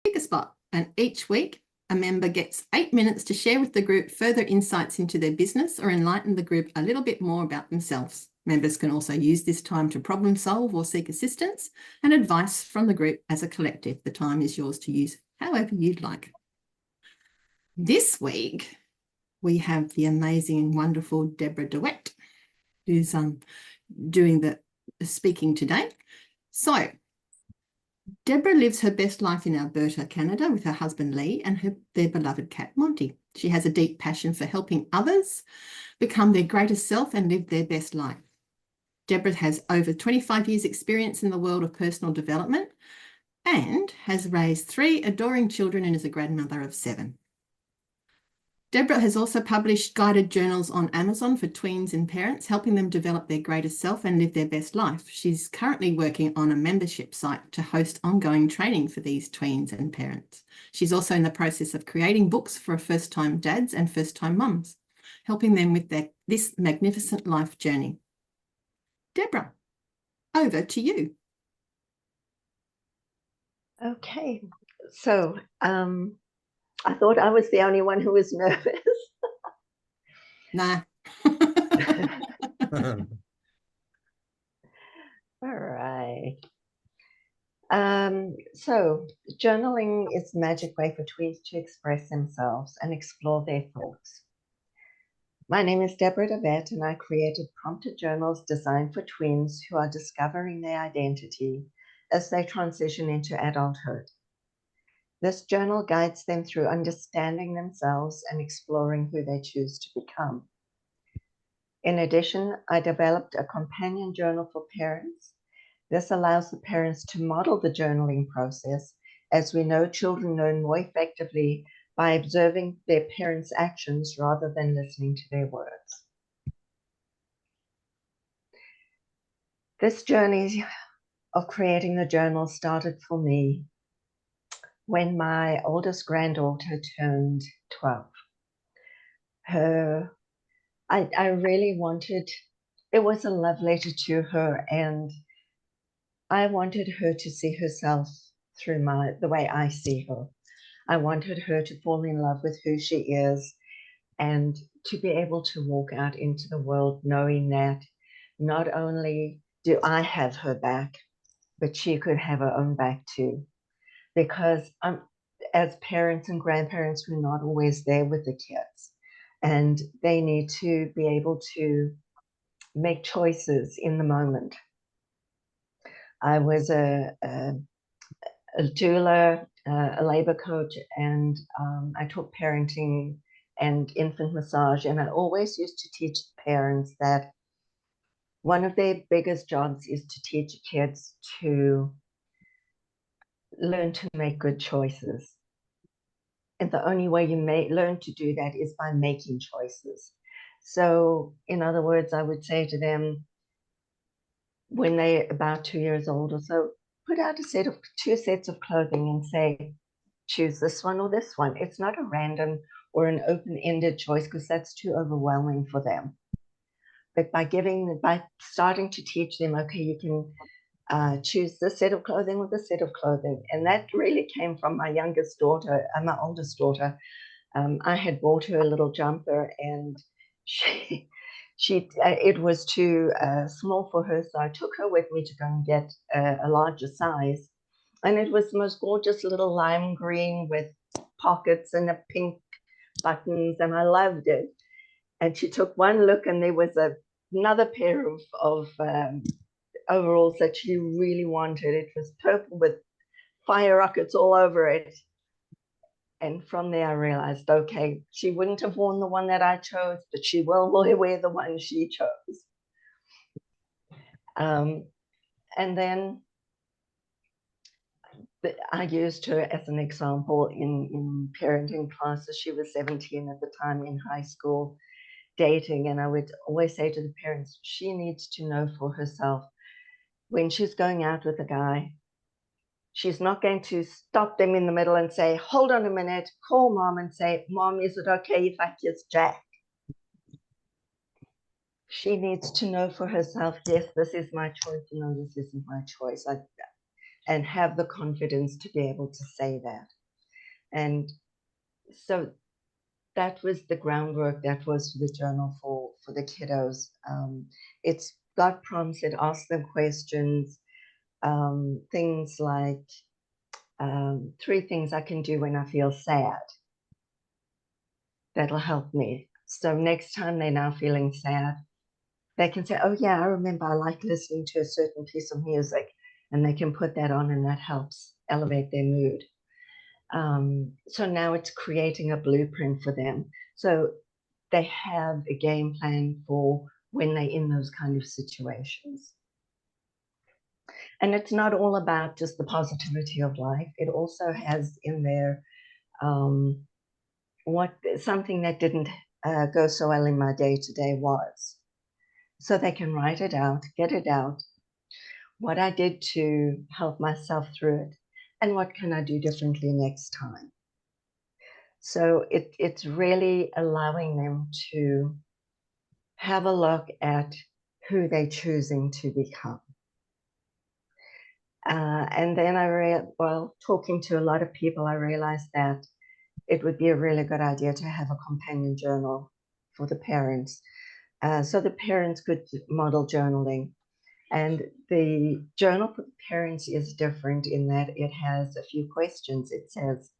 speaker spot, and each week a member gets 8 minutes to share with the group further insights into their business or enlighten the group a little bit more about themselves. Members can also use this time to problem solve or seek assistance and advice from the group as a collective. The time is yours to use however you'd like. This week, we have the amazing and wonderful Deborah DeWet, who's doing the speaking today. So, Deborah lives her best life in Alberta, Canada, with her husband Lee and their beloved cat Monty. She has a deep passion for helping others become their greatest self and live their best life. Deborah has over 25 years' experience in the world of personal development and has raised 3 adoring children and is a grandmother of 7. Deborah has also published guided journals on Amazon for tweens and parents, helping them develop their greatest self and live their best life. She's currently working on a membership site to host ongoing training for these tweens and parents. She's also in the process of creating books for first-time dads and first-time mums, helping them with this magnificent life journey. Deborah, over to you. Okay, so I thought I was the only one who was nervous. Nah. All right. So journaling is the magic way for tweens to express themselves and explore their thoughts. My name is Deborah DeWet, and I created prompted journals designed for tweens who are discovering their identity as they transition into adulthood. This journal guides them through understanding themselves and exploring who they choose to become. In addition, I developed a companion journal for parents. This allows the parents to model the journaling process, as we know children learn more effectively by observing their parents' actions rather than listening to their words. This journey of creating the journal started for me when my oldest granddaughter turned 12. I really wanted, it was a love letter to her, and I wanted her to see herself through the way I see her. I wanted her to fall in love with who she is and to be able to walk out into the world knowing that not only do I have her back, but she could have her own back too. Because as parents and grandparents, we're not always there with the kids, and they need to be able to make choices in the moment. I was a doula, a labor coach, and I taught parenting and infant massage, and I always used to teach parents that one of their biggest jobs is to teach kids to learn to make good choices. And the only way you may learn to do that is by making choices. So in other words, I would say to them, when they're about 2 years old or so, put out two sets of clothing and say, choose this one or this one. It's not a random or an open-ended choice, because that's too overwhelming for them. But by starting to teach them, okay, you can choose this set of clothing or this set of clothing. And that really came from my youngest daughter, my oldest daughter. I had bought her a little jumper, and it was too small for her, so I took her with me to go and get a larger size. And it was the most gorgeous little lime green with pockets and pink buttons, and I loved it. And she took one look, and there was another pair of overalls that she really wanted. It was purple with fire rockets all over it. And from there, I realized, okay, she wouldn't have worn the one that I chose, but she will wear the one she chose. And then I used her as an example in parenting classes. She was 17 at the time, in high school, dating. And I would always say to the parents, she needs to know for herself, when she's going out with a guy, she's not going to stop them in the middle and say, hold on a minute, call mom and say, Mom, is it okay if I kiss Jack? She needs to know for herself, yes, this is my choice, no, this isn't my choice. and have the confidence to be able to say that. And so that was the groundwork. That was the journal for the kiddos. It's got prompts. It asks them questions, things like 3 things I can do when I feel sad. That'll help me. So next time they're now feeling sad, they can say, oh yeah, I remember I like listening to a certain piece of music, and they can put that on and that helps elevate their mood. So now it's creating a blueprint for them. So they have a game plan for when they're in those kind of situations. And it's not all about just the positivity of life. It also has in there something that didn't go so well in my day-to-day was. So they can write it out, get it out, what I did to help myself through it, and what can I do differently next time. So it's really allowing them to have a look at who they're choosing to become. And then talking to a lot of people, I realized that it would be a really good idea to have a companion journal for the parents. So the parents could model journaling. And the journal for the parents is different in that it has a few questions. It says,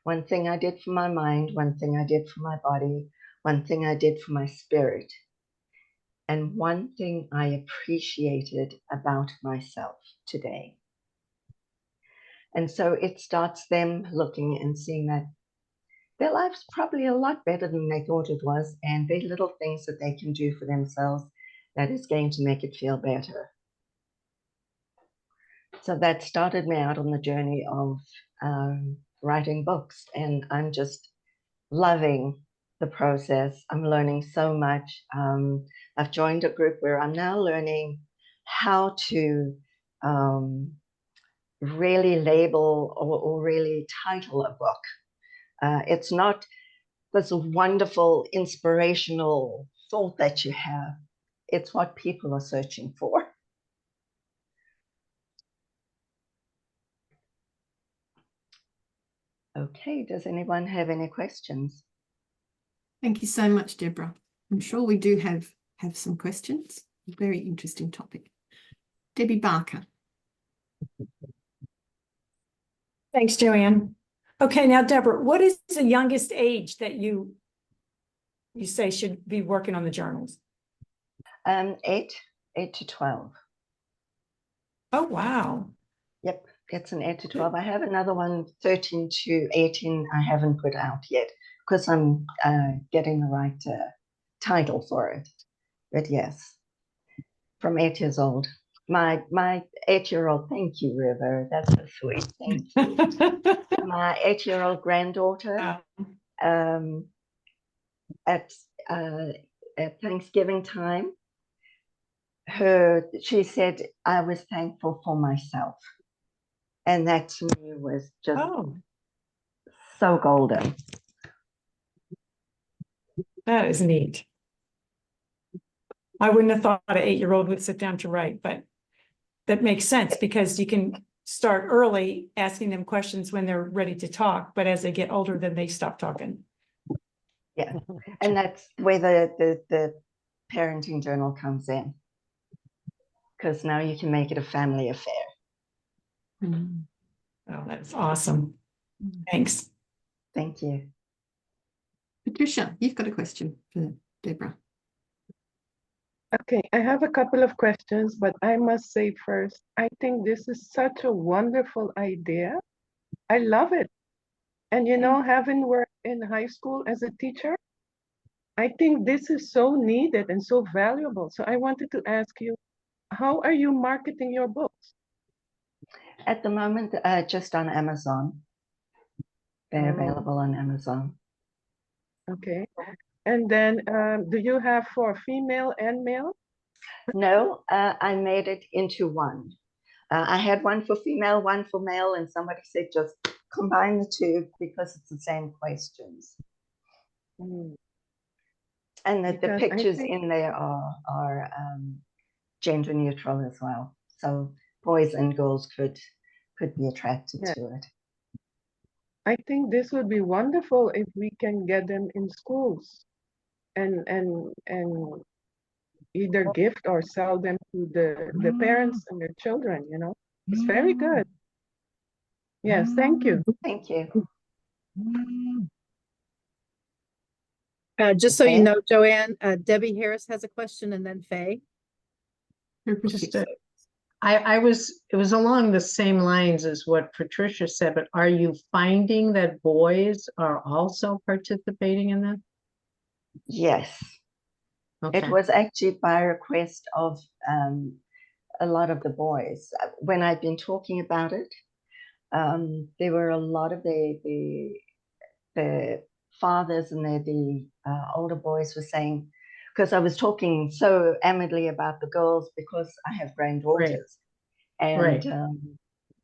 1 thing I did for my mind, 1 thing I did for my body, 1 thing I did for my spirit, and 1 thing I appreciated about myself today. And so it starts them looking and seeing that their life's probably a lot better than they thought it was, and there are little things that they can do for themselves that is going to make it feel better. So that started me out on the journey of writing books, and I'm just loving the process. I'm learning so much. I've joined a group where I'm now learning how to really label or really title a book. It's not this wonderful inspirational thought that you have. It's what people are searching for. Okay, does anyone have any questions? Thank you so much, Deborah. I'm sure we do have some questions. Very interesting topic. Debbie Barker. Thanks, Joanne. Okay, now, Deborah, what is the youngest age that you say should be working on the journals? 8 to 12. Oh, wow. Yep, it's an 8 to 12. I have another one, 13 to 18, I haven't put out yet because I'm getting the right title for it. But yes, from 8 years old. My 8-year-old, thank you, River. That's so sweet. Thank you. My 8-year-old granddaughter, at Thanksgiving time, she said, I was thankful for myself. And that to me was just so golden. That is neat. I wouldn't have thought an 8-year-old would sit down to write, but that makes sense because you can start early asking them questions when they're ready to talk, but as they get older, then they stop talking. Yeah, and that's where the parenting journal comes in, because now you can make it a family affair. Mm. Oh, that's awesome. Thanks. Thank you. Patricia, you've got a question for Deborah. Okay, I have a couple of questions, but I must say first, I think this is such a wonderful idea. I love it. And you know, having worked in high school as a teacher, I think this is so needed and so valuable. So I wanted to ask you, how are you marketing your books? At the moment, just on Amazon. They're available on Amazon. Okay. And then do you have for female and male? No, I made it into one. I had one for female, one for male, and somebody said just combine the two because it's the same questions. Mm. And the pictures in there are gender neutral as well. So boys and girls could could be attracted Yeah. to it. I think this would be wonderful if we can get them in schools and either gift or sell them to the parents and their children, you know. It's very good. Yes, thank you. Thank you. Just so you Okay. know, Joanne, Debbie Harris has a question and then Faye. Just it was along the same lines as what Patricia said, but are you finding that boys are also participating in that? Yes. Okay. It was actually by request of a lot of the boys. When I've been talking about it, there were a lot of the fathers and the older boys were saying, because I was talking so amicably about the girls because I have granddaughters, and Right.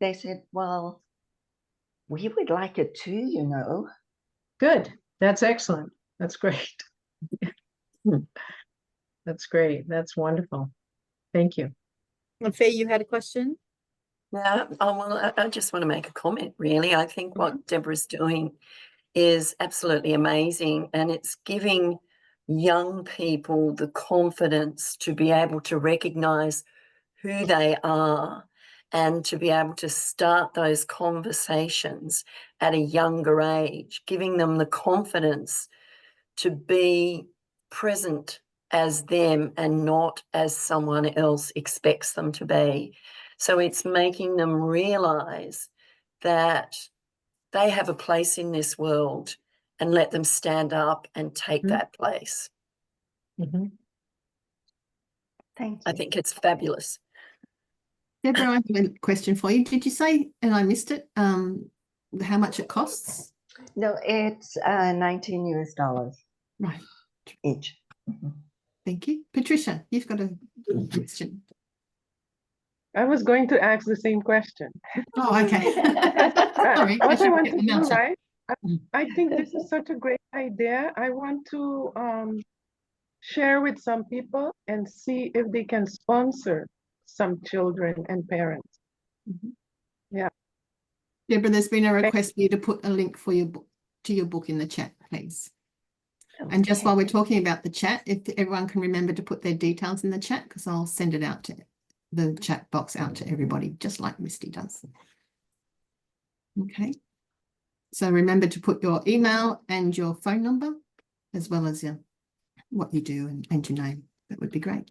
they said, well, we would like it too, you know. Good. That's excellent. That's great. That's great. That's wonderful. Thank you. And Faye, you had a question? Yeah, well, I just want to make a comment, really. I think what Deborah's doing is absolutely amazing, and it's giving young people the confidence to be able to recognize who they are and to be able to start those conversations at a younger age, giving them the confidence to be present as them and not as someone else expects them to be. So it's making them realize that they have a place in this world and let them stand up and take that place. Mhm. Thank I you. think it's fabulous. Deborah, I have a question for you. Did you say, and I missed it, how much it costs? No, it's $19 US Right. each. Mhm. Thank you. Patricia, you've got a question. I was going to ask the same question. Oh, okay. Sorry, What I should want get to the do, mouth shut. right? I think this is such a great idea. I want to share with some people and see if they can sponsor some children and parents. Yeah. Deborah, there's been a request for you to put a link for your book to your book in the chat, please. And just Okay. while we're talking about the chat, if everyone can remember to put their details in the chat, because I'll send it out to the chat box out to everybody, just like Misty does. Okay. So remember to put your email and your phone number, as well as what you do and your name. That would be great.